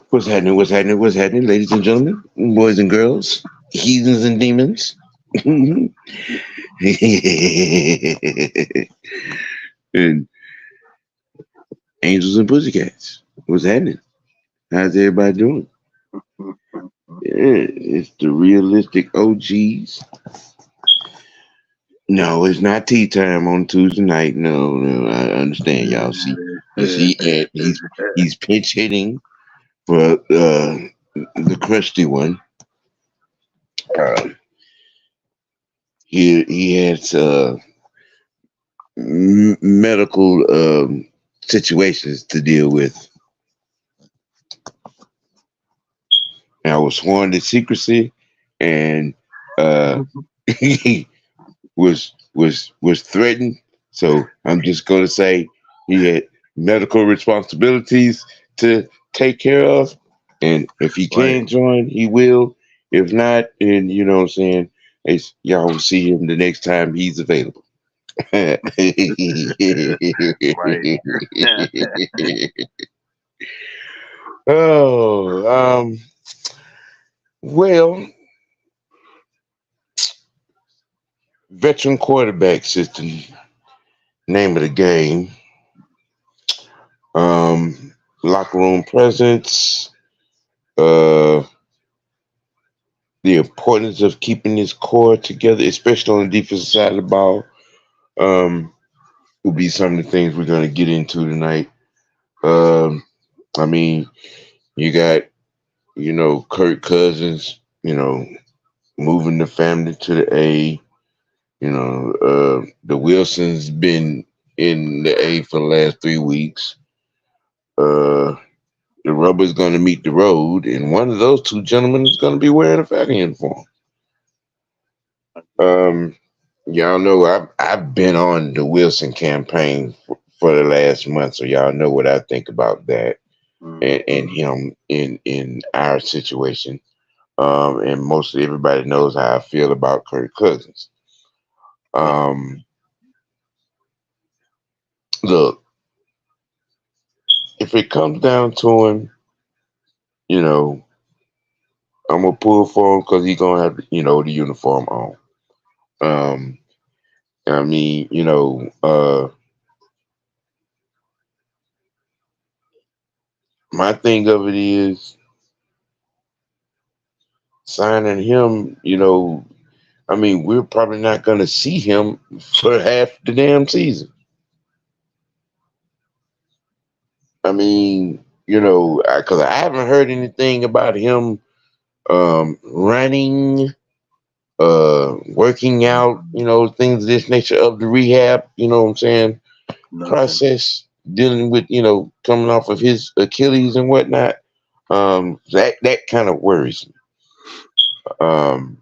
What's happening? What's happening? What's happening, ladies and gentlemen, boys and girls, heathens and demons, and angels and pussycats? What's happening? How's everybody doing? Yeah, it's the realistic OGs. No, it's not tea time on Tuesday night. No, no, I understand, y'all. See, you see, Ed, he's pinch hitting for the crusty one. Uh, he has medical situations to deal with. And I was sworn to secrecy, and uh, he was threatened. So I'm just going to say he had medical responsibilities to take care of, and if he Right. can join, he will. If not, and you know what I'm saying, y'all will see him the next time he's available. Right. Oh, well, veteran quarterback system, name of the game. Locker room presence, uh, the importance of keeping this core together, especially on the defensive side of the ball, um, will be some of the things we're going to get into tonight. Um, I mean, you got, Kirk Cousins, moving the family to the A. The Wilson's been in the A for the last 3 weeks. Uh, the rubber's going to meet the road, and one of those two gentlemen is going to be wearing a Falcon uniform. Um, y'all know I've been on the Wilson campaign for the last month, so y'all know what I think about that and Mhm. him in our situation. And mostly everybody knows how I feel about Kirk Cousins. Um, Look, if it comes down to him, you know, I'm gonna pull for him because he's gonna have the uniform on. Um, I mean, my thing of it is signing him. I mean, we're probably not gonna see him for half the damn season. I mean, because I haven't heard anything about him running, working out, things of this nature of the rehab. You know what I'm saying? Nothing. Process dealing with coming off of his Achilles and whatnot. That kind of worries me. Um,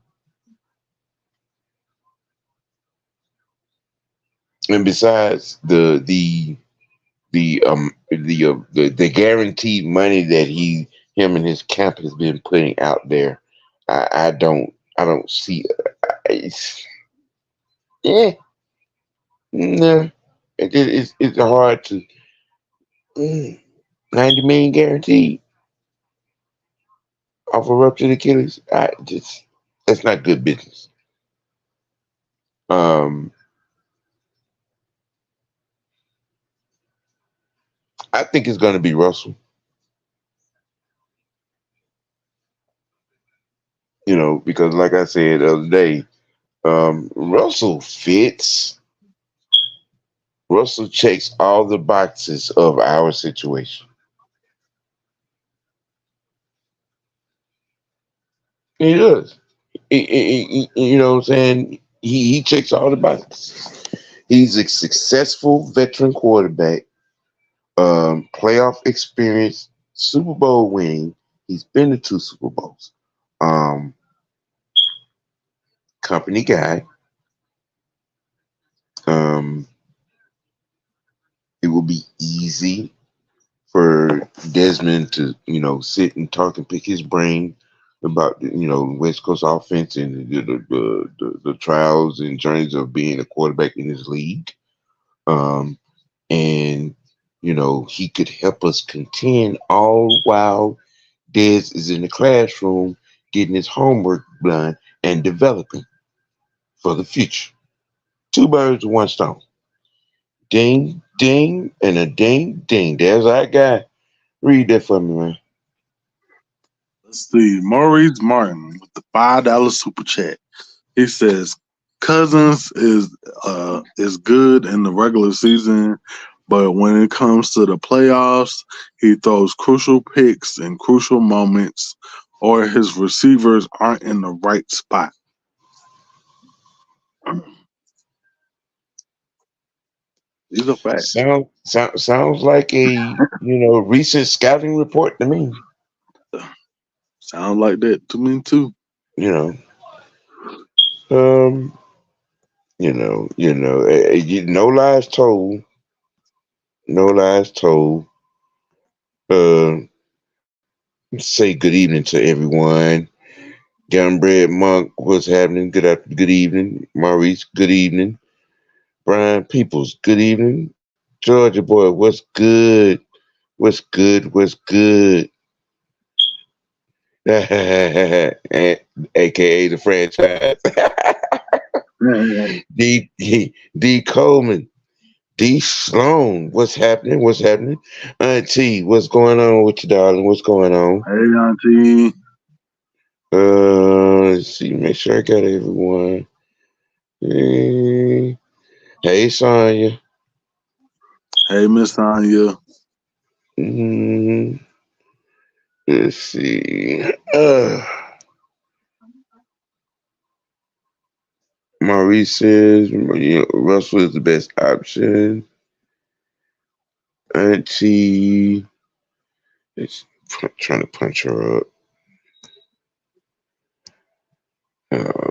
and besides the guaranteed money that him and his camp has been putting out there, I don't see. It's, yeah, no, it's hard to mm, 90 million guaranteed off a ruptured Achilles. That's not good business. Um, I think it's going to be Russell. Because like I said the other day, Russell fits. Russell checks all the boxes of our situation. He does. You know what I'm saying? He checks all the boxes. He's a successful veteran quarterback, playoff experience, Super Bowl winning. He's been to two Super Bowls. Um, Company guy. Um, it will be easy for Desmond to, sit and talk and pick his brain about, West Coast offense and the trials and journeys of being a quarterback in this league. And, he could help us contend all while Dez is in the classroom getting his homework done and developing for the future. Two birds with one stone. Ding, ding, and a ding, ding. There's our guy. Read that for me, man. Let's see. Maurice Martin with the $5 super chat. He says Cousins is good in the regular season, but when it comes to the playoffs, he throws crucial picks in crucial moments, or his receivers aren't in the right spot. These are facts. Sounds like a recent scouting report to me. Sound like that to me too. You know, um, no lies told. No lies told. Uh, say good evening to everyone. Gunbread Monk, what's happening? Good evening. Maurice, good evening. Brian Peoples, good evening. Georgia boy, what's good? What's good? What's good? AKA the franchise. D Coleman, D Sloan, what's happening? What's happening? Auntie, what's going on with you, darling? What's going on? Hey, Auntie. Let's see, make sure I got everyone. Hey, Sonya. Hey, Miss Anya. Mm, let's see. Maurice says Russell is the best option. Auntie is trying to punch her up.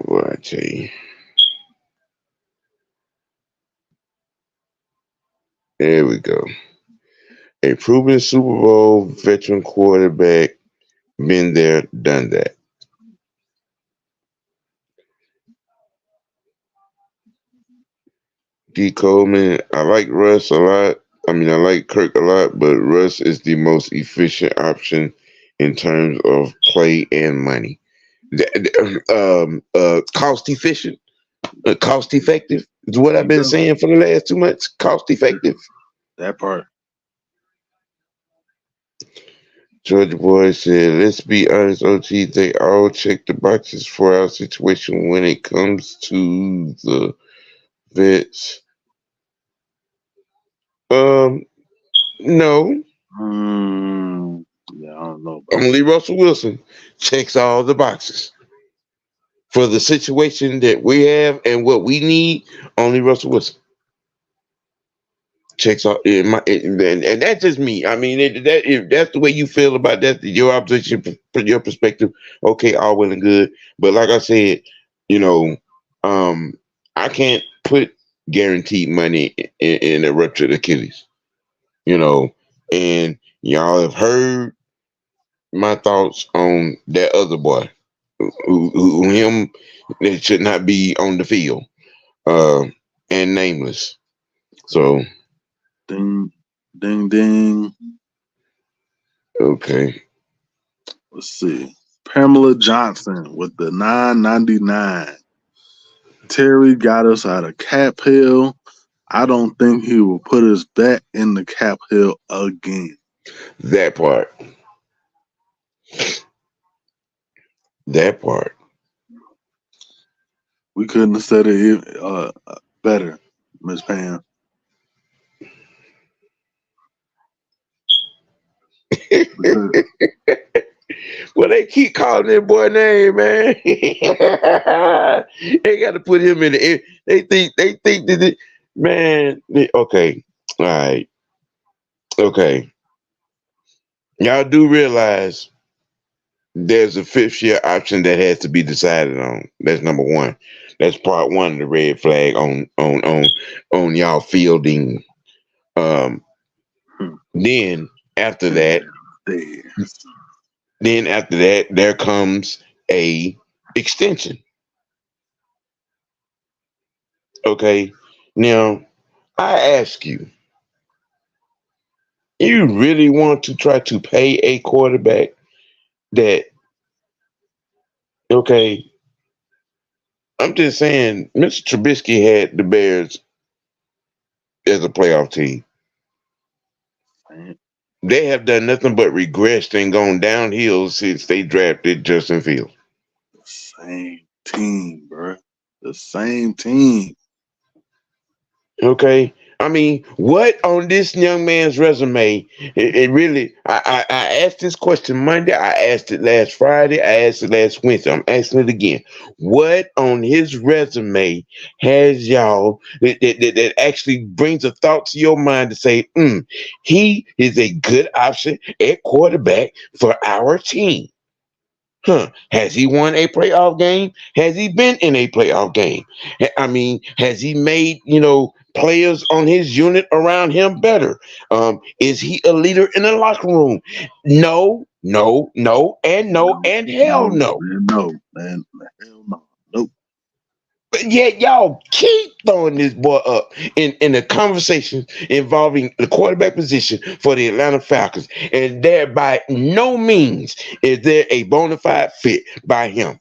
What I tell you. There we go. A proven Super Bowl veteran quarterback, been there, done that. D. Coleman, I like Russ a lot. I mean, I like Kirk a lot, but Russ is the most efficient option in terms of play and money. Cost efficient, cost effective is what There I've you been go. saying for the last 2 months. Cost effective. That part. Georgia Boy said, let's be honest, OT, they all check the boxes for our situation when it comes to the vets. Um, no. Yeah, I don't know about Only that. Russell Wilson checks all the boxes. For the situation that we have and what we need, only Russell Wilson checks all. And that's just me. I mean, if that's the way you feel about that, your opposition, your perspective, okay, all well and good. But like I said, you know, um, I can't put guaranteed money in a ruptured Achilles. You know, and y'all have heard my thoughts on that other boy, who him that should not be on the field, uh, and nameless. So Ding, ding, ding. okay. Let's see. Pamela Johnson with the 9.99. Terry got us out of Cap Hill. I don't think he will put us back in the Cap Hill again. That part. That part. We couldn't have said it better, Miss Pam. Because Well, they keep calling that boy name, man. They got to put him in the. They think that man. Okay, all right, okay. Y'all do realize there's a fifth year option that has to be decided on. That's number one. That's part one of the red flag on y'all fielding. Um, then after that, there. there comes a extension. Okay. Now I ask you, you really want to try to pay a quarterback that okay, I'm just saying, Mr. Trubisky had the Bears as a playoff team. Man, They have done nothing but regressed and gone downhill since they drafted Justin Fields. the same team, bro. The same team. Okay. I mean, what on this young man's resume? It really. I asked this question Monday. I asked it last Friday. I asked it last Wednesday. I'm asking it again. What on his resume has y'all that actually brings a thought to your mind to say, he is a good option at quarterback for our team? Huh. Has he won a playoff game? Has he been in a playoff game? I mean, has he made, players on his unit around him better? Is he a leader in the locker room? No, no, no, No, and hell no, no. man, no, man. Hell no. Nope. But yet y'all keep throwing this boy up in the conversations involving the quarterback position for the Atlanta Falcons. And there by no means is there a bona fide fit by him.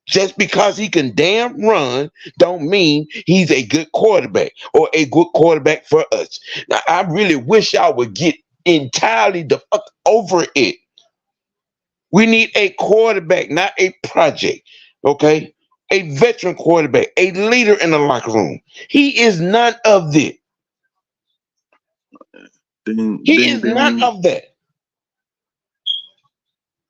Just because he can damn run don't mean he's a good quarterback or a good quarterback for us. Now, I really wish y'all would get entirely the fuck over it. We need a quarterback, not a project. Okay? A veteran quarterback, a leader in the locker room. He is none of this. Ding, He ding, is none ding. of that.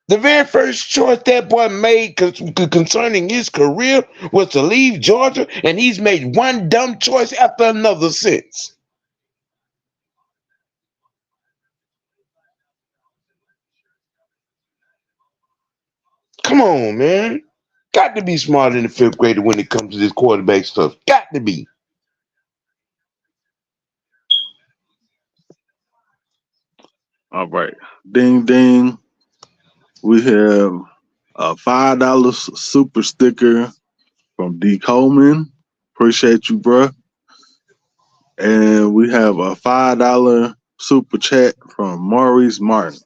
The very first choice that boy made concerning his career was to leave Georgia, and he's made one dumb choice after another since. Come on, man. Got to be smarter than the fifth grader when it comes to this quarterback stuff. Got to be. All right. Ding, ding. We have a $5 super sticker from D. Coleman. Appreciate you, bro. And we have a $5 super chat from Maurice Martin.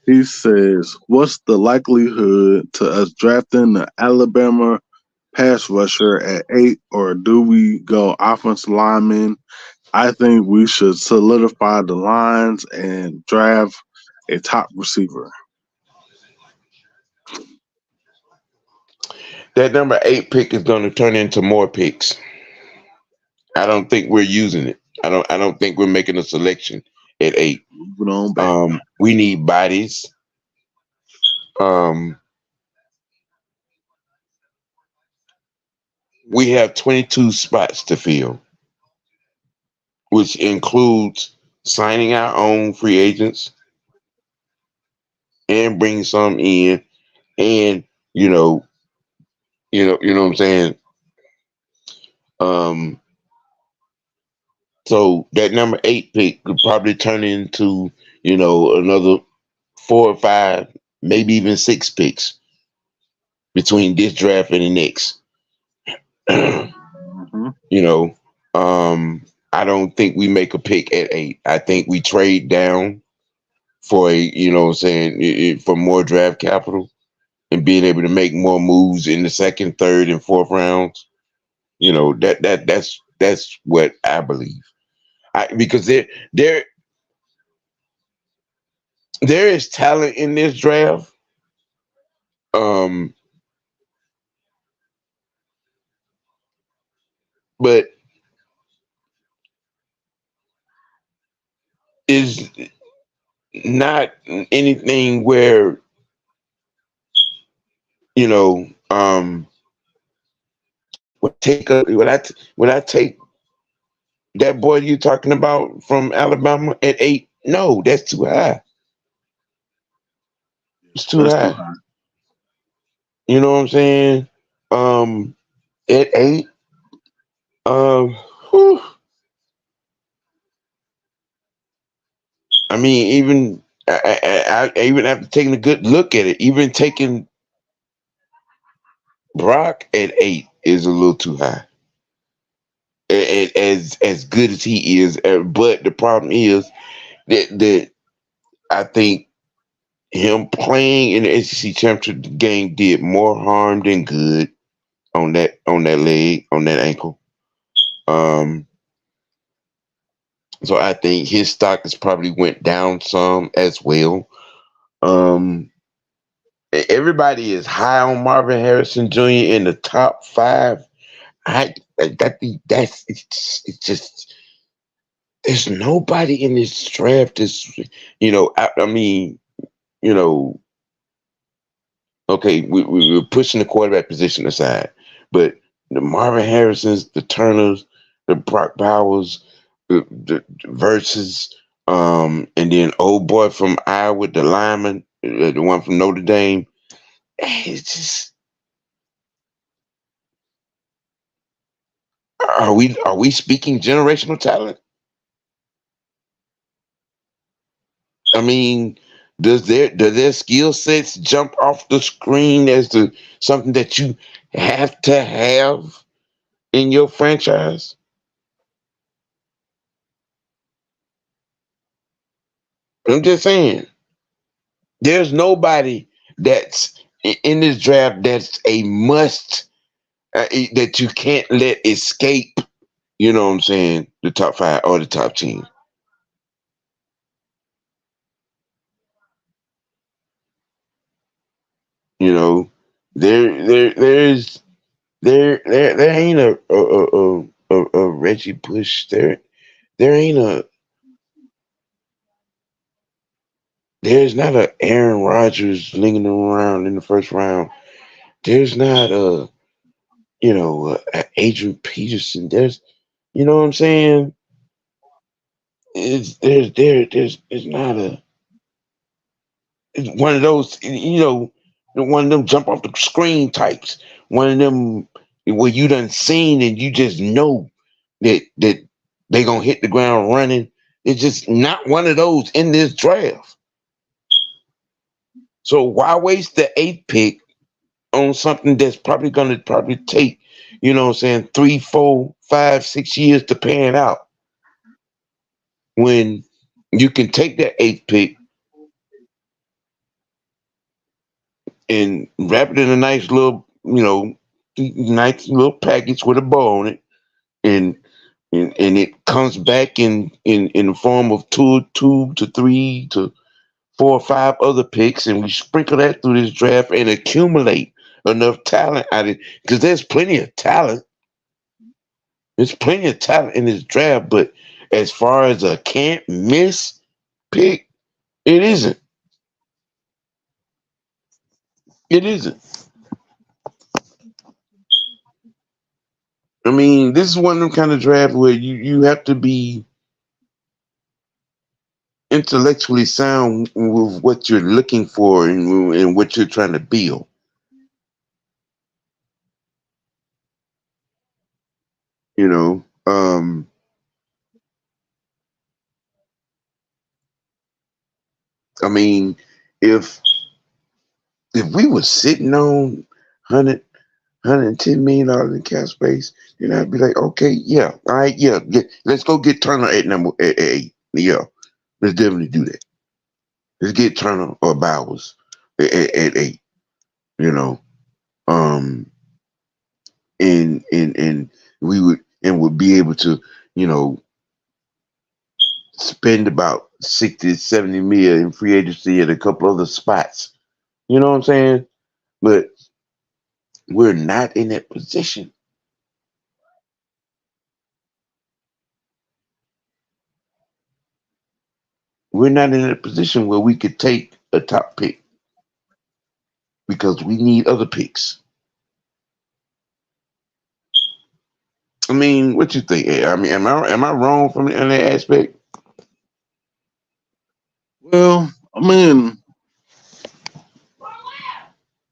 He says, "What's the likelihood to us drafting the Alabama pass rusher at 8, or do we go offensive lineman? I think we should solidify the lines and draft a top receiver." That number 8 pick is going to turn into more picks. I don't think we're using it. I don't think we're making a selection at 8. Moving on back. We need bodies. Um, we have 22 spots to fill, which includes signing our own free agents and bringing some in, and what I'm saying. Um, so that number 8 pick could probably turn into another 4 or 5, maybe even 6 picks between this draft and the next. Mm-hmm. you know, I don't think we make a pick at 8. I think we trade down for what I'm saying, for more draft capital and being able to make more moves in the second, third, and fourth rounds. That's what I believe. Because there there is talent in this draft. Um, but is not anything where you know when I take that boy you talking about from Alabama at 8. No, that's too high. It's too That's too high. high. You know what I'm saying? Um, at 8. Um, whew, I mean, even even after taking a good look at it, even taking Brock at 8 is a little too high. As good as he is, but the problem is that I think him playing in the SEC championship game did more harm than good on that leg, on that ankle. Um, so I think his stock has probably went down some as well. Um, Everybody is high on Marvin Harrison Jr. in the top five. That that's it's just there's nobody in this draft that's I mean you know okay we're pushing the quarterback position aside, but the Marvin Harrisons, the Turners, the Brock Bowers, the versus and then old boy from Iowa, the lineman, the one from Notre Dame. It's just are we speaking generational talent? I mean, do their skill sets jump off the screen as to something that you have to have in your franchise? I'm just saying, there's nobody that's in this draft that's a must that you can't let escape. You know what I'm saying? The top five or the top 10. You know, there's there ain't a Reggie Bush. There ain't a there's not a Aaron Rodgers lingering around in the first round. There's not a Adrian Peterson. You know what I'm saying? It's not a it's one of those one of them jump off the screen types. One of them where you done seen and you just know that they gonna hit the ground running. It's just not one of those in this draft. So why waste the eighth pick on something that's probably gonna probably take, 3, 4, 5, 6 years to pan out when you can take that eighth pick and wrap it in a nice little package with a bow on it, and and it comes back in the form of two to three to 4 or 5 other picks, and we sprinkle that through this draft and accumulate enough talent out of it because there's plenty of talent. There's plenty of talent in this draft, but as far as a can't miss pick, it isn't. It isn't. I mean, this is one of them kind of drafts where you have to be intellectually sound with what you're looking for and what you're trying to build. You know, I mean, if we were sitting on 110 million dollars in cap space, then I'd be like, okay, yeah, all right, yeah, let's go get Turner at number at 8. Yeah, let's definitely do that. Let's get Turner or Bowers at 8. You know, um, and we would be able to, you know, spend about 60, 70 mil in free agency at a couple other spots. You know what I'm saying? But we're not in that position. We're not in a position where we could take a top pick because we need other picks. I mean, what you think? I mean, am I wrong from in that aspect? Well, I mean,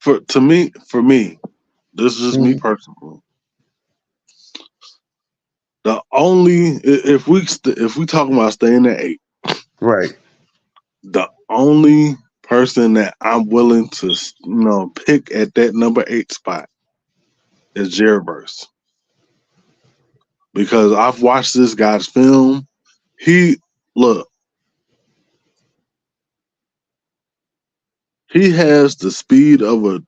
for me, this is just me Mhm. personally. The only if we talking about staying at 8, Right. the only person that I'm willing to pick at that number 8 spot is Jared Verse because I've watched this guy's film. He look He has the speed of a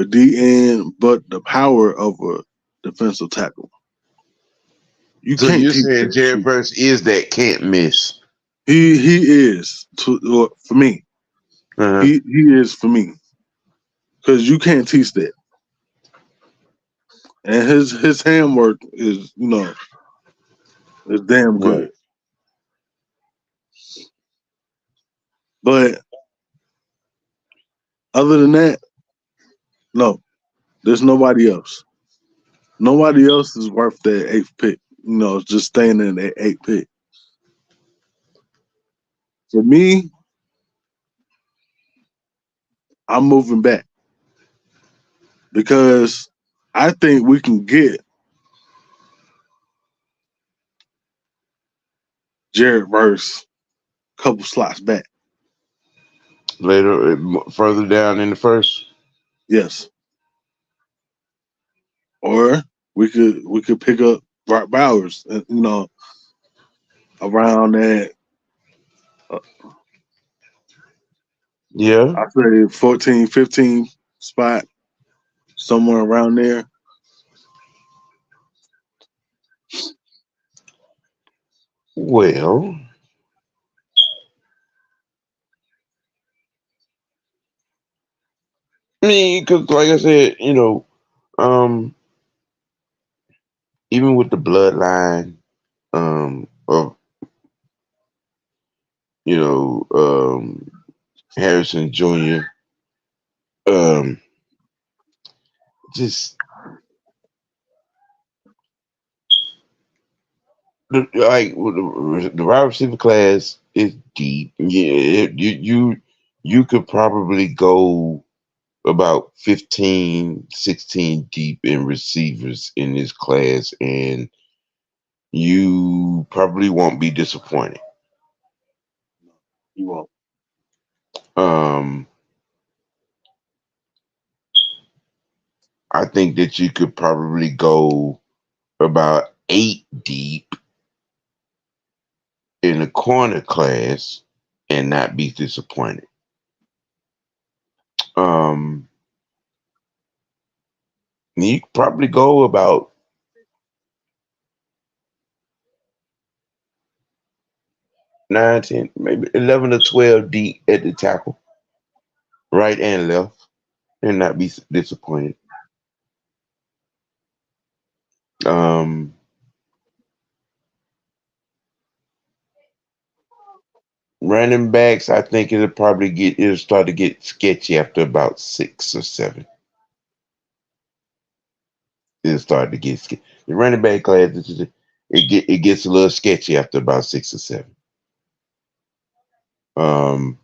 D end, but the power of a defensive tackle. You So can't you're teach saying that Jared shit. Verse is that can't miss? He is for me. Uh-huh. He is for me because you can't teach that. And his handwork is damn Right. good. But other than that, no, there's nobody else. Nobody else is worth that eighth pick. Just staying in that eighth pick. For me, I'm moving back because I think we can get Jared Verse a couple slots back. Later, further down in the first. Yes, or we could pick up Brock Bowers. Around that. Uh, Yeah. I say 14, 15 spot somewhere around there. Well, I mean, because like I said, um, even with the bloodline, of Harrison Jr., um, just like the wide receiver class is deep. Yeah, you could probably go about 15, 16 deep in receivers in this class, and you probably won't be disappointed. You won't. Um, I think that you could probably go about 8 deep in the corner class and not be disappointed. Um, you could probably go about 9, 10, maybe 11 or 12 deep at the tackle, right and left, and not be disappointed. Um, Running backs, I think it'll start to get sketchy after about 6 or 7. It'll start to get sketchy. The running back class, it gets a little sketchy after about 6 or 7. Um,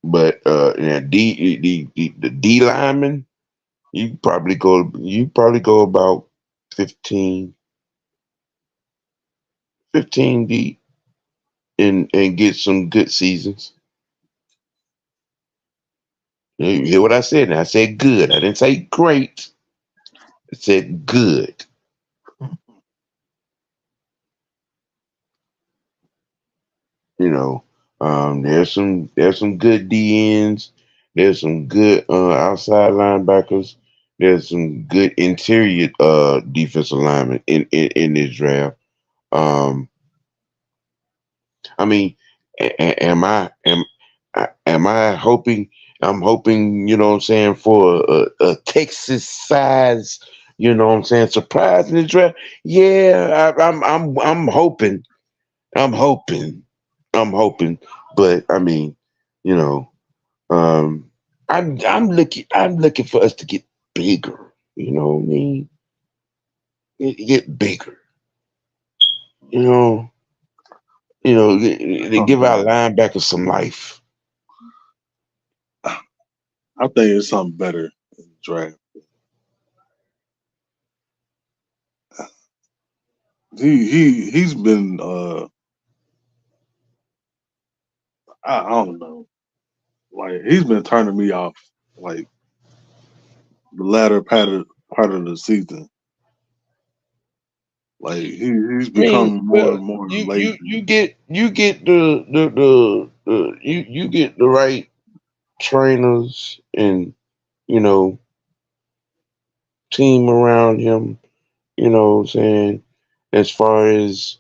but yeah, the D lineman, you probably go about 15, 15 deep and get some good seasons. You hear what I said? Now I said good. I didn't say great. I said good. You know, there's some good DNs. There's some good outside linebackers. There's some good interior defensive linemen in this draft. Um, I mean, am I hoping? I'm hoping, what I'm saying, for a Texas size, what I'm saying, surprise in the draft. Yeah, I'm hoping. I'm hoping. I'm hoping. But I mean, you know, um, I'm looking for us to get bigger. You know what I mean? Get bigger. You know, to give Something our better. linebackers some life. I think it's something better in the draft. He's been I don't know, like he's been turning me off like the latter part of the season. Like he's I mean, become more well, and more you lazy. get you get the right trainers and you know team around him. You know what I'm saying? As far as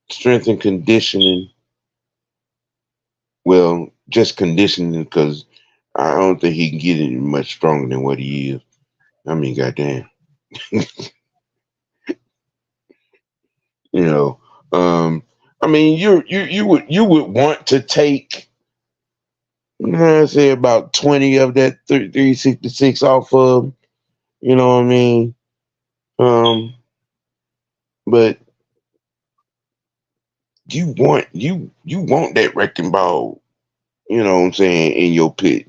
strength and conditioning, well, just conditioning because I don't think he can get any much stronger than what he is. I mean, goddamn, you know. Um, I mean, you would want to take, I say about 20 of that 366 off of, you know what I mean. Um, but you want that wrecking ball, you know what I'm saying, in your pit.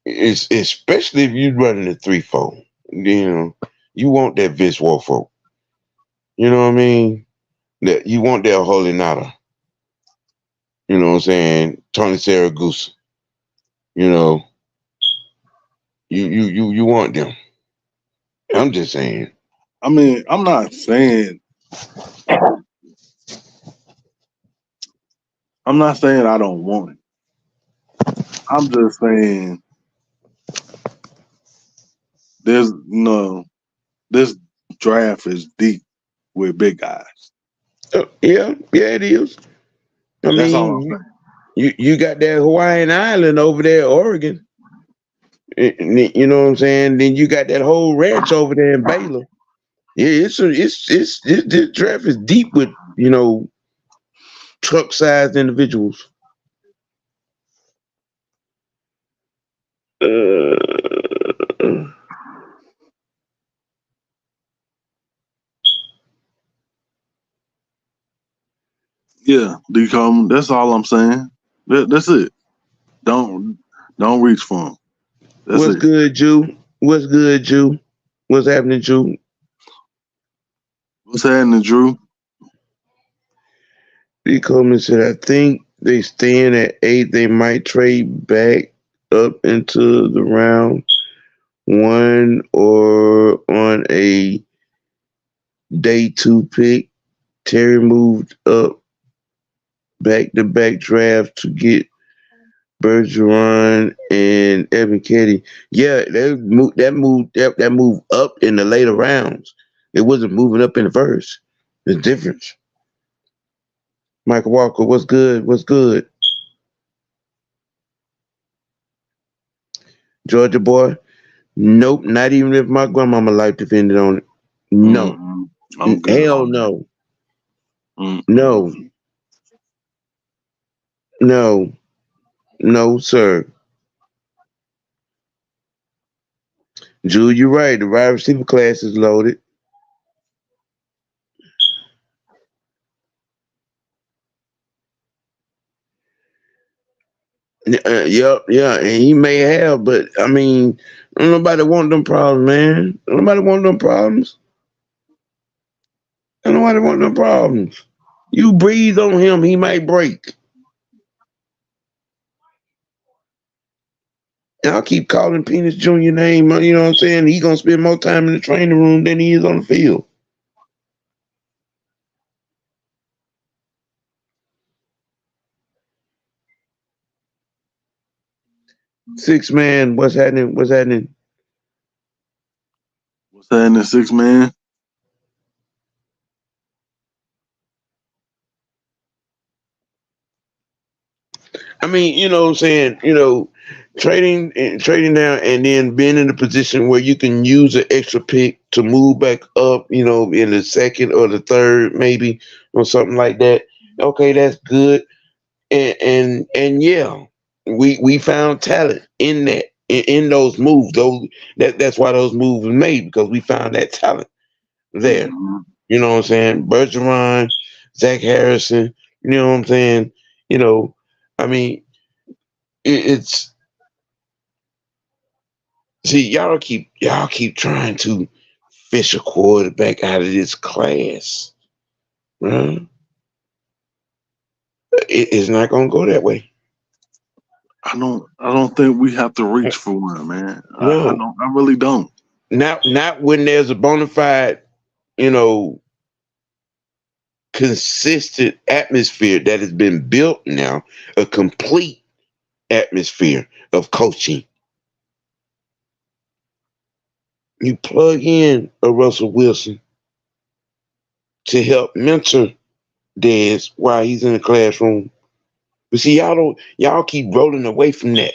It's especially if you're running a 3-4. You know, you want that Vince Warford. You know what I mean? That you want that Holy Nada. You know what I'm saying? Tony Saragusa. You know, you want them. I'm just saying. I mean, I'm not saying I don't want it. I'm just saying there's this draft is deep with big guys. Yeah, yeah, it is. I That's all I'm mean, saying. you got that Hawaiian Island over there, Oregon. You know what I'm saying? Then you got that whole ranch over there in Baylor. Yeah, this draft is deep with truck sized individuals. Uh, Yeah, decom. That's all I'm saying. That's it. Don't don't reach for them. That's what's it. good, Jew? What's good, Jew? What's happening, Jew? What's happening, Drew? He called me and said, I think they stand at 8. They might trade back up into the round one or on a day two pick. Terry moved up back to back draft to get Bergeron and Evan Ketty. Yeah, that moved up in the later rounds. It wasn't moving up in the first. There's difference. Michael Walker, what's good? What's good? Georgia boy? Nope, not even if my grandmama life depended on it. No. Mm-hmm. I'm good Hell on that. no. No. Mm-mm. No. No, sir. Drew, you're right. The wide receiver class is loaded. Yep, yeah, and he may have, but I mean, don't nobody want them problems, man. Don't nobody want them problems. Don't nobody want them problems. You breathe on him, he might break. And I'll keep calling Penis Junior name. You know what I'm saying? He gonna spend more time in the training room than he is on the field. 6 man, what's happening? What's happening? What's happening, 6 man? I mean, you know what I'm saying? Trading down and then being in a position where you can use an extra pick to move back up, in the second or the third, maybe, or something like that. Okay, that's good. And yeah, we found talent in that in those moves. That's why those moves were made because we found that talent there. Mm-hmm. You know what I'm saying? Bergeron, Zach Harrison. You know what I'm saying? You know, I mean, it's see y'all keep trying to fish a quarterback out of this class, right? It's not gonna go that way. I don't think we have to reach for one, man. I No, don't. I really don't. not when there's a bona fide, you know, consistent atmosphere that has been built now, a complete atmosphere of coaching. You plug in a Russell Wilson to help mentor Dez while he's in the classroom. But see, y'all keep rolling away from that.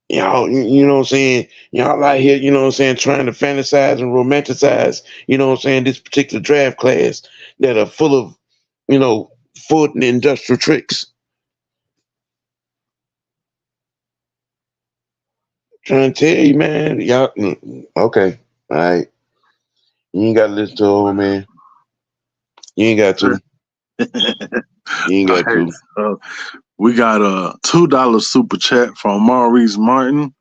Y'all, you know what I'm saying? Y'all out here, you know what I'm saying, trying to fantasize and romanticize, you know what I'm saying, this particular draft class that are full of, you know, food and industrial tricks. Trying to tell you, man, y'all, okay, all right. You ain't got to listen to old man. You ain't got to. You ain't All got right, to. so we got a $2 super chat from Maurice Martin.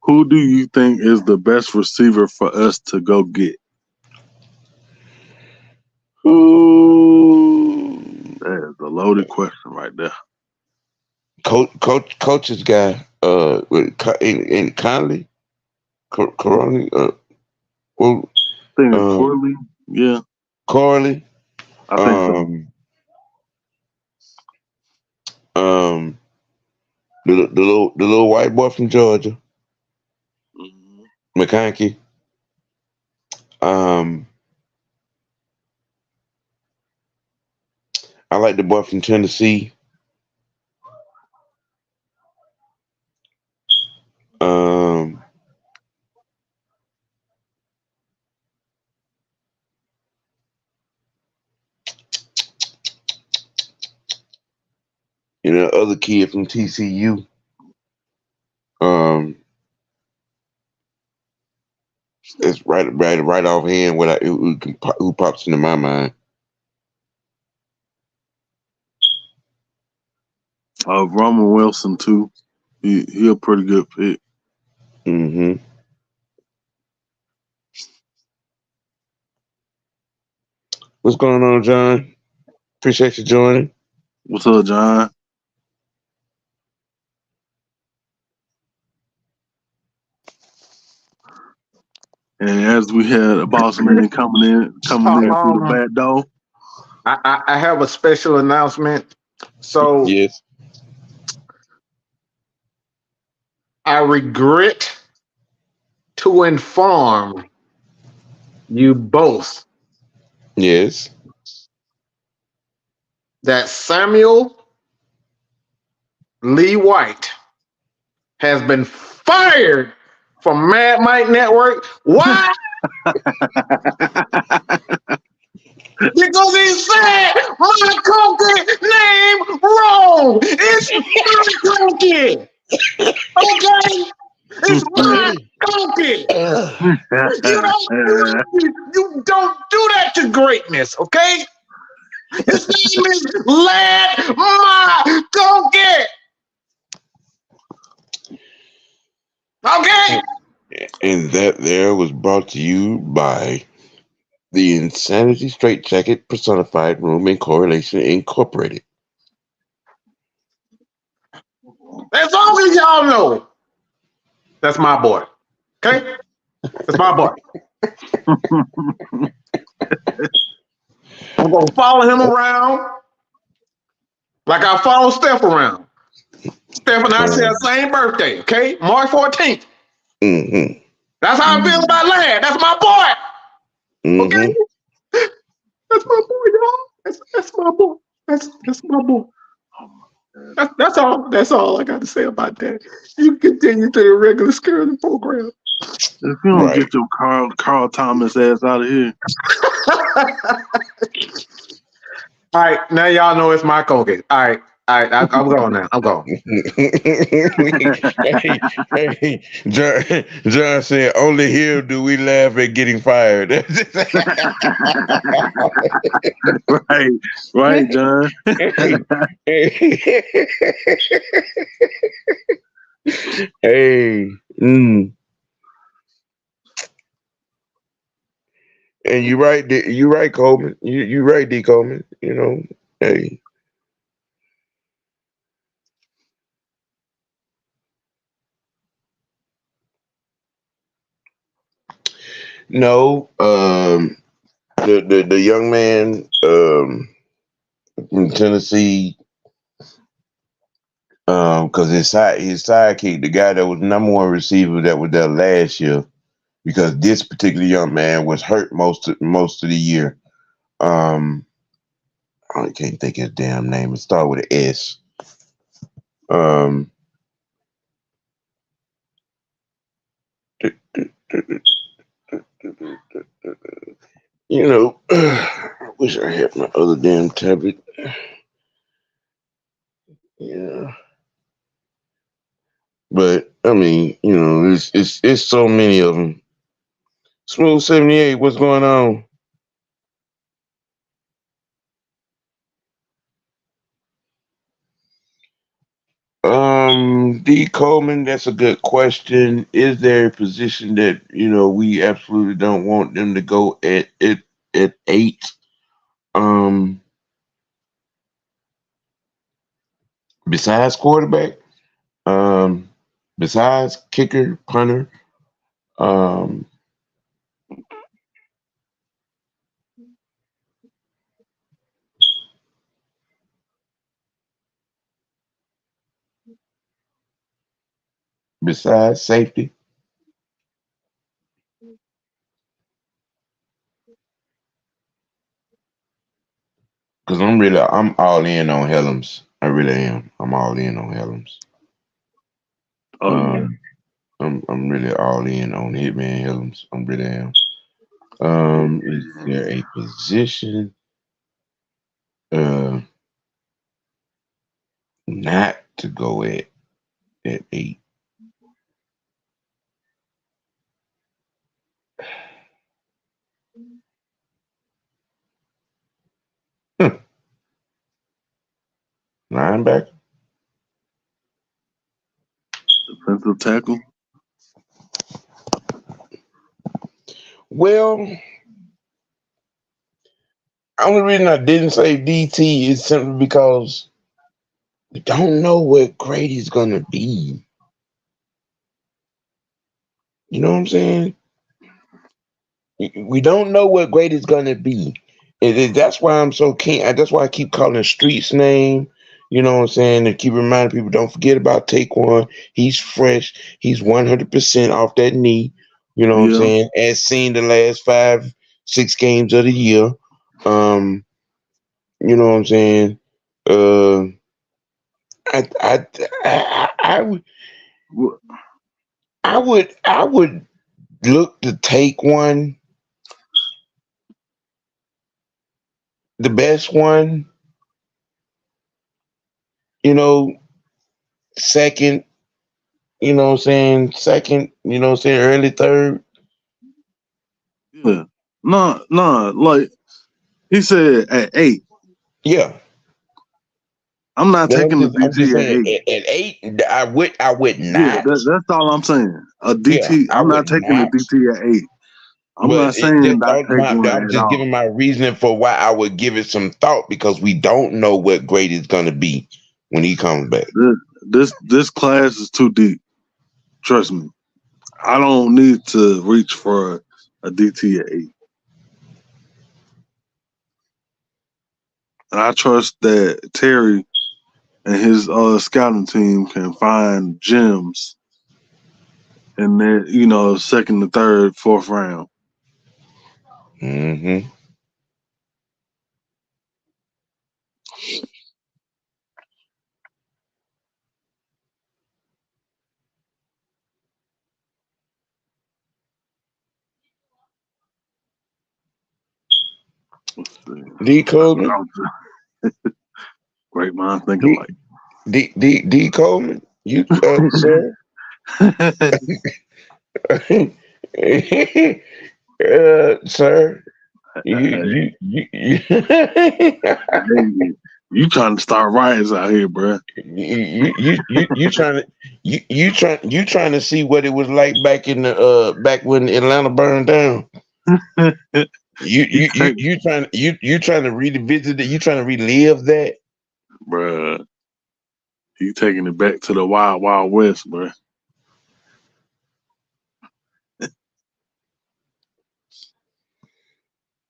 Who do you think is the best receiver for us to go get? Ooh. That is a loaded question right there. Coach's guy, in Conley, Coroni, well, I think it's um, Corley. Yeah, Corley, I think so. um, um, the little white boy from Georgia, Mhm. McConkey. Um, I like the boy from Tennessee. Um, other kid from TCU. Um, it's right offhand who pops into my mind. Roman Wilson too. He a pretty good pick. Hmm. What's going on, John? Appreciate you joining. What's up, John? And as we had a boss man coming in through the Um, back door. I have a special announcement. So Yes. I regret to inform you both Yes. that Samuel Lee White has been fired from Mad Mike Network. Why? Because he said my cookie name wrong. It's my cookie. Okay? It's my cookie. You don't do that to greatness, okay? His name is Lad Ma Donkey. Okay? And that there was brought to you by the Insanity Straight Jacket Personified Room and Correlation Incorporated. As long as y'all know, that's my boy. Okay? That's my boy. I'm gonna follow him around like I follow Steph around. Steph and I share the same birthday, okay? March 14th. Mm-hmm. That's how I feel about Lad. That's my boy. Mm-hmm. Okay? That's my boy, y'all. That's my boy. That's my boy. That's all I got to say about that. You continue to the regular scheduled program. If you don't Right. get your Carl Thomas ass out of here. All right, now y'all know it's my Colgate. All right, I'm going now. I'm going. hey, John said, only here do we laugh at getting fired. Right, right, John. hey, hey, mm. And you right, Coleman. You right, D. Coleman. Hey, No, the young man from Tennessee, because his sidekick, the guy that was number one receiver that was there last year, because this particular young man was hurt most of the year. Um, I can't think of his damn name. It started with an S. Um, I wish I had my other damn tablet. Yeah, but I mean, it's so many of them. Smooth 78, what's going on? D Coleman, that's a good question. Is there a position that we absolutely don't want them to go at 8? Um, Besides quarterback, um, besides kicker, punter, um, besides safety, because I'm all in on Helms. I really am. I'm all in on Helms. Oh yeah. Um, I'm really all in on Hitman Helms. I really am. Is there a position uh not to go at 8? Hmm, linebacker? Defensive tackle. Well, only reason I didn't say DT is simply because we don't know what Grady's gonna be. You know what I'm saying? We don't know what Grady's gonna be. That's why I'm so keen. That's why I keep calling Street's name. You know what I'm saying? And keep reminding people, don't forget about Taquan. He's fresh. He's 100% off that knee. You know what I'm Yeah. saying? As seen the last 5, 6 games of the year. Um, you know what I'm saying? Uh, I, I, I would, Wh- I would look to take one, the best one. You know, second. You know what I'm saying? Second. You know what I'm saying? Early third. Yeah. No. Like he said at 8. Yeah. I'm not But I'm taking the just I'm just DT at saying 8. at 8, I would Yeah, not. that's all I'm saying. A Yeah, DT. I I'm would not taking the not. DT at 8. I'm But not it saying just that I take one I'm at just all. giving my reasoning for why I would give it some thought, because we don't know what grade it's gonna be when he comes back. This class is too deep. Trust me. I don't need to reach for a DT at 8. And I trust that Terry and his scouting team can find gems in their, second, the third, fourth round. Hmm. Let's see. D Coleman. Great minds think D alike. D Coleman. You sir. Sir. Hey, You hey, you trying to start riots out here, bruh. you trying to you trying to see what it was like back when Atlanta burned down. You you you you take, you trying to revisit it. You trying to relive that. bruh. You taking it back to the wild, wild west, bruh.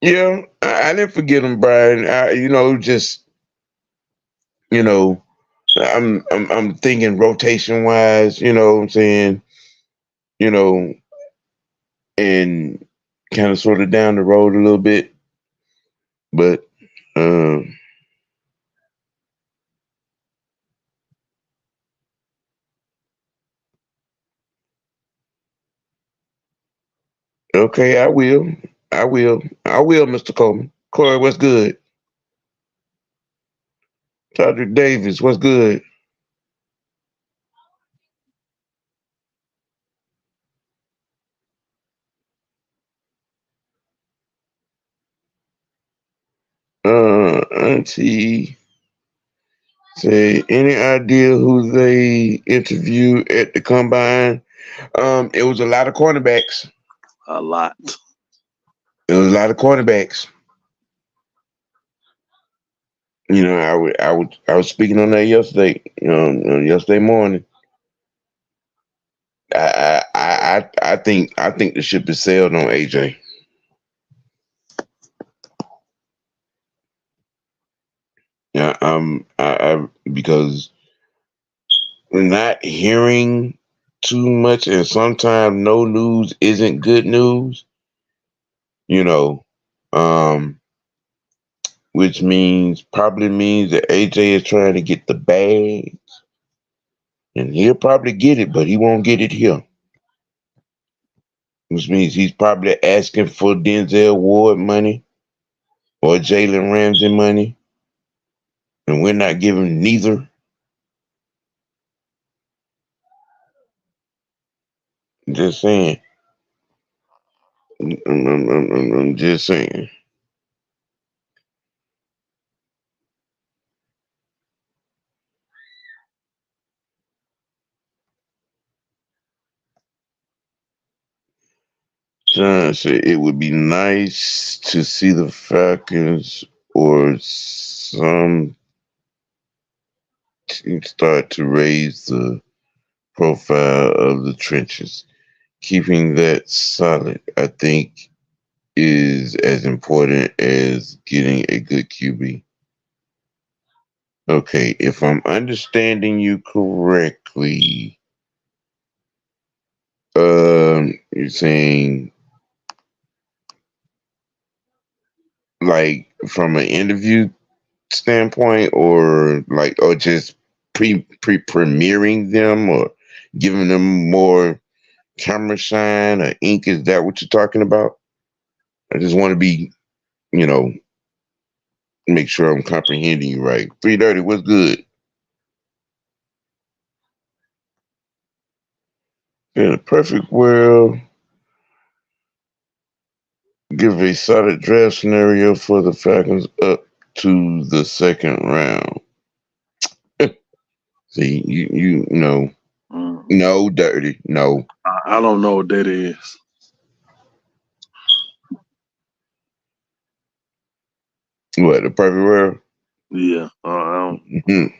Yeah, I didn't forget him, Brian. Just you know, I'm thinking rotation wise. You know what I'm saying? You know, and kind of sort of down the road a little bit, but um, okay, I will, Mr. Coleman. Corey, what's good? Todrick Davis, what's good? Auntie say, any idea who they interviewed at the combine? It was a lot of cornerbacks. A lot. It was a lot of cornerbacks. I was speaking on that yesterday. Yesterday morning. I think the ship is sailed on AJ. Yeah, because we're not hearing too much, and sometimes no news isn't good news. You know, um, which probably means that AJ is trying to get the bag, and he'll probably get it, but he won't get it here. Which means he's probably asking for Denzel Ward money or Jalen Ramsey money, and we're not giving neither. Just saying. I'm just saying. John said it would be nice to see the Falcons or some team start to raise the profile of the trenches. Keeping that solid, I think, is as important as getting a good QB. Okay, if I'm understanding you correctly, you're saying like from an interview standpoint, or just premiering them, or giving them more camera shine or ink. Is that what you're talking about? I just want to be, you know, make sure I'm comprehending you right. 330, what's good? In a perfect world, give a solid draft scenario for the Falcons up to the second round. See, you know, Mm. no, dirty, no. I don't know what that is. What, the perfect world? Yeah. I Mhm.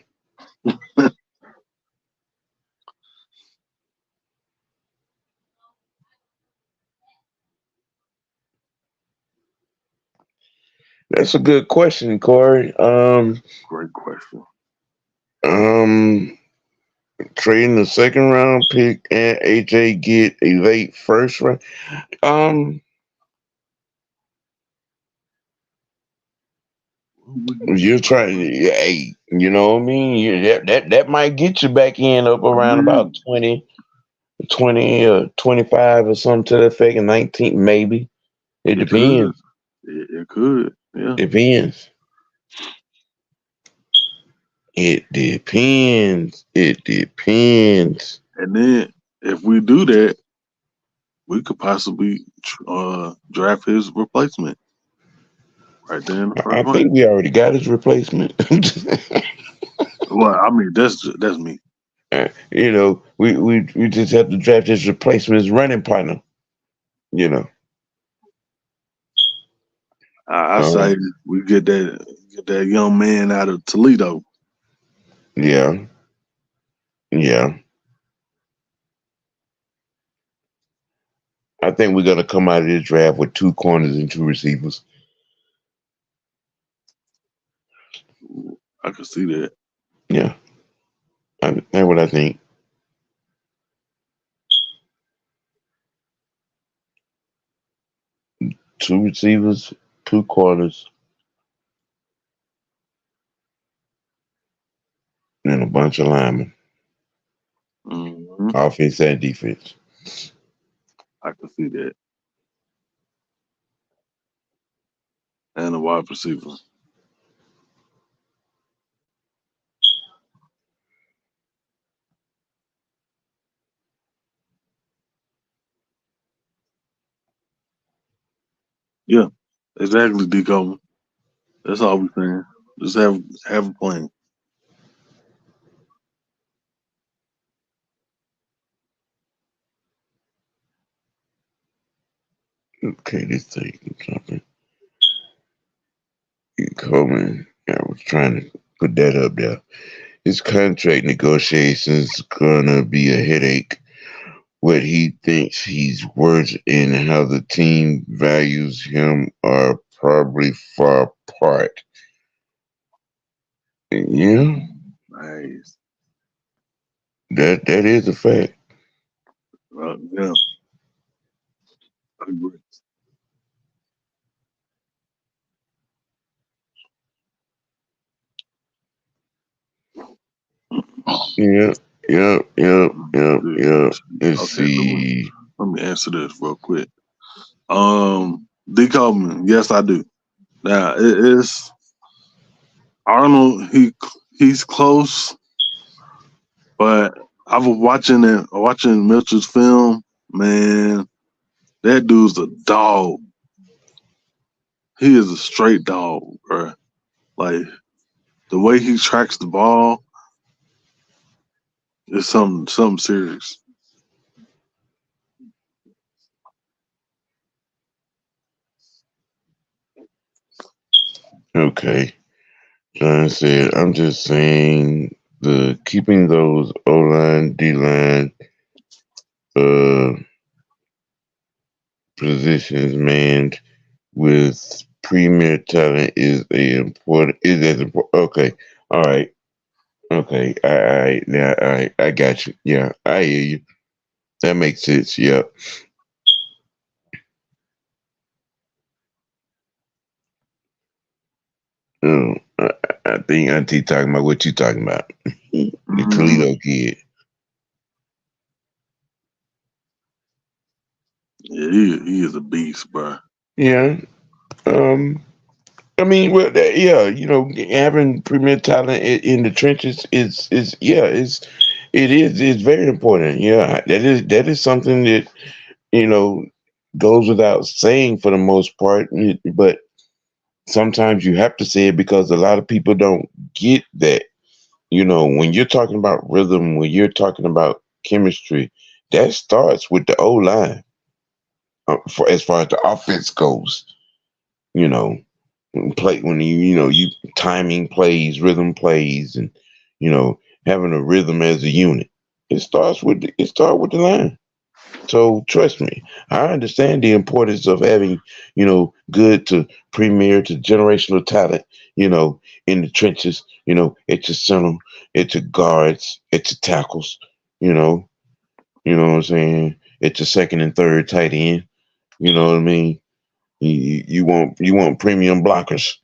That's a good question, Corey. Great question. Um, Trading the second round pick and AJ get a late first round. Um, you're trying. Hey, you know what I mean? That might get you back in up I around about mean, 20 or 25 or something to the effect, and 19 maybe. It it could. depends. It could. Yeah. Depends. It depends. It depends. And then if we do that, we could possibly draft his replacement right there in the I first think round. we already got his replacement. Well, I mean, that's me. We just have to draft his replacement, his running partner. You know. I say Um, we get that young man out of Toledo. yeah, yeah. I think we're gonna come out of this draft with two corners and two receivers. I can see that. Yeah, that's what I think. Two receivers, two corners, and a bunch of linemen, Hmm. offense and defense. I can see that. And a wide receiver. Yeah, exactly, D. Coleman. That's all we're saying. Just have a plan. Okay, this thing something. Coleman, I was trying to put that up there. His contract negotiations gonna be a headache. What he thinks he's worth and how the team values him are probably far apart. Yeah, Nice. that is a fact. Yeah, I agree. Yeah, yeah, yeah, yeah, yeah. Let's Okay, see. let me answer this real quick. D. Coleman, yes, I do. Now it is Arnold. He's close, but I was watching Mitchell's film. Man, that dude's a dog. He is a straight dog, bro. Like the way he tracks the ball is something serious. Okay. John said, I'm just saying the keeping those O line, D line uh positions manned with premier talent is as important. Okay. All right. Okay. All right. I got you. Yeah, I hear you. That makes sense. Yep. Oh, I think Auntie talking about what you talking about. The Mm, Toledo kid. yeah, he is a beast, bro. Yeah. Um. I mean, well, yeah. Having premier talent in the trenches is yeah. It's very important. Yeah. That is something that you know goes without saying for the most part. But sometimes you have to say it because a lot of people don't get that. When you're talking about rhythm, when you're talking about chemistry, that starts with the O line. For as far as the offense goes, you know, play when you timing plays, rhythm plays, and you know having a rhythm as a unit. It starts with the line. So trust me, I understand the importance of having good to premier to generational talent. In the trenches. At your center, at your guards, at your tackles. You know, what I'm saying. At your second and third tight end. You know what I mean. You want premium blockers.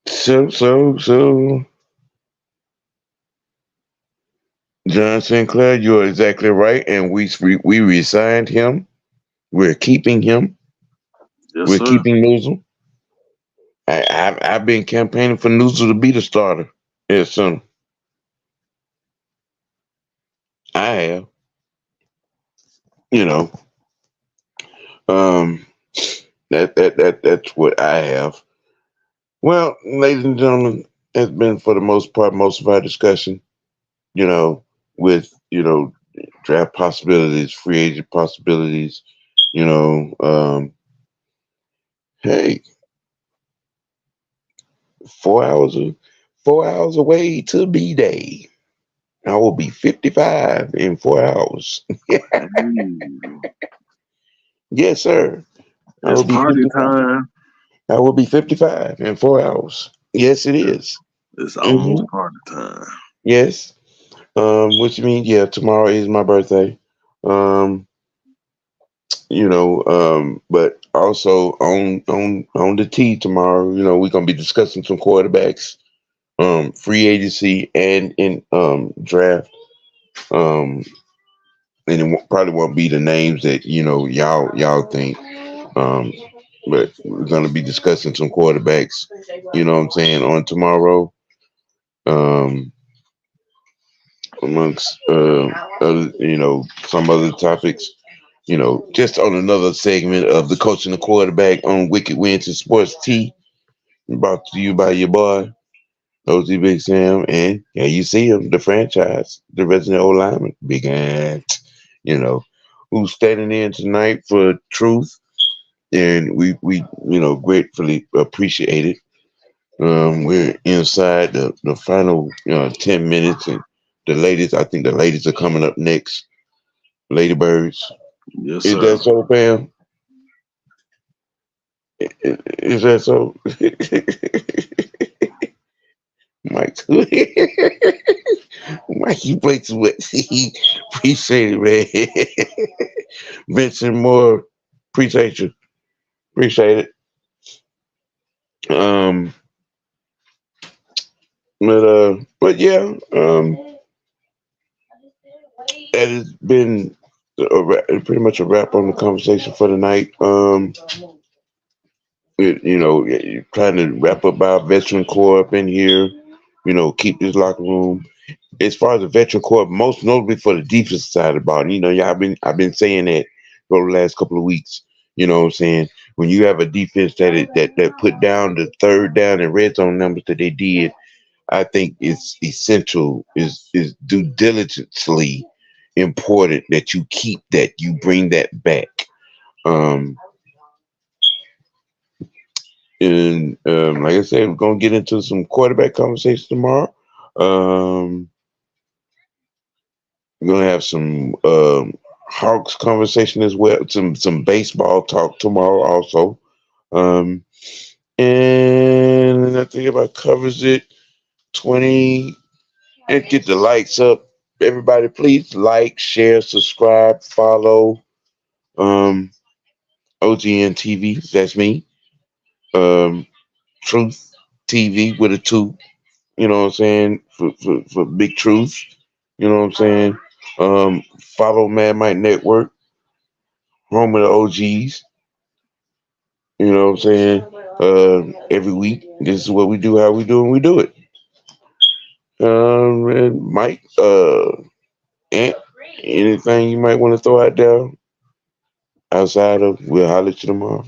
So, John Sinclair, you're exactly right, and we resigned him. We're keeping him. Yes, We're sir. keeping Newsom. I've been campaigning for Newsom to be the starter. Yes, son. I have. You know, um, that's what I have. Well, ladies and gentlemen, has been for the most part most of our discussion. You know, with draft possibilities, free agent possibilities. You know, hey, 4 hours, 4 hours away to B day. I will be 55 in 4 hours. Mm. Yes, sir. I It's will be party 55. time. I will be 55 in 4 hours. Yes, it It's, is. it's Mm-hmm. almost party time. Yes. Which means yeah, tomorrow is my birthday. Um, but also on the T tomorrow, we're gonna be discussing some quarterbacks, free agency and in draft. Um, and probably won't be the names that y'all think. Um, but we're gonna be discussing some quarterbacks. You know what I'm saying on tomorrow. Um, amongst other, some other topics. Just on another segment of the coach and the quarterback on Wicked Wins and Sports T, brought to you by your boy OG Big Sam, and yeah, you see him, the franchise, the resident old lineman, Big Ant, you know, who's standing in tonight for truth, and we gratefully appreciate it. We're inside the final 10 minutes, and I think the ladies are coming up next. Ladybirds, Yes, is sir. that so, Pam? Is that so? Mike, Mike, you play too much. Appreciate it, man. Vincent Moore, appreciate you. Appreciate it. Um, but yeah, that has been pretty much a wrap on the conversation for the night. Trying to wrap up our veteran core up in here. Keep this locker room as far as the veteran core, most notably for the defensive side of the ball. Yeah, I've been saying that for the last couple of weeks. You know what I'm saying? When you have a defense that put down the third down and red zone numbers that they did, I think it's essential, is due diligently important that you keep that, you bring that back. Um, and like I said, we're gonna get into some quarterback conversation tomorrow. Um, We're gonna have some Hawks conversation as well. Some baseball talk tomorrow also. Um, and I think about covers it. 20 and get the likes up. Everybody, please like, share, subscribe, follow. Um, OGN TV. That's me. Um, Truth TV with a two. You know what I'm saying? For Big Truth. You know what I'm saying? Follow Mad Mike Network, home of the OGs. You know what I'm saying? Every week, this is what we do, how we do, and we do it. And Mike, Ant, anything you might want to throw out there outside of, we'll holler at you tomorrow.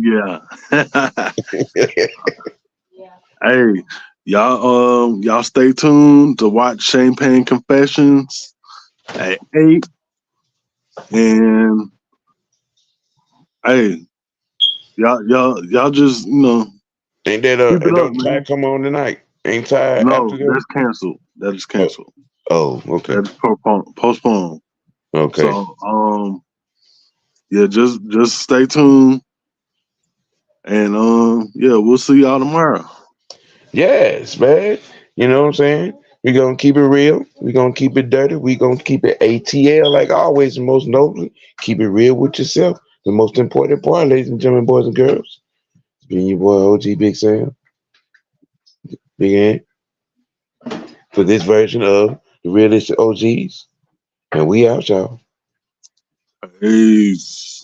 Yeah. Hey, y'all stay tuned to watch Champagne Confessions at 8. And hey, y'all just Ain't that keep it up, don't Ty man. come on tonight? Ain't Ty after No, that? that's canceled. That is Oh, canceled. oh, okay, That is postponed. okay. So yeah, just stay tuned, and yeah, we'll see y'all tomorrow. Yes, man. You know what I'm saying? We're gonna keep it real. We're gonna keep it dirty. We're gonna keep it ATL like always, and most notably, keep it real with yourself. The most important part, ladies and gentlemen, boys and girls. It's been your boy OG Big Sam, Big Ant, for this version of the Realistic OGs. And we out, y'all. Peace.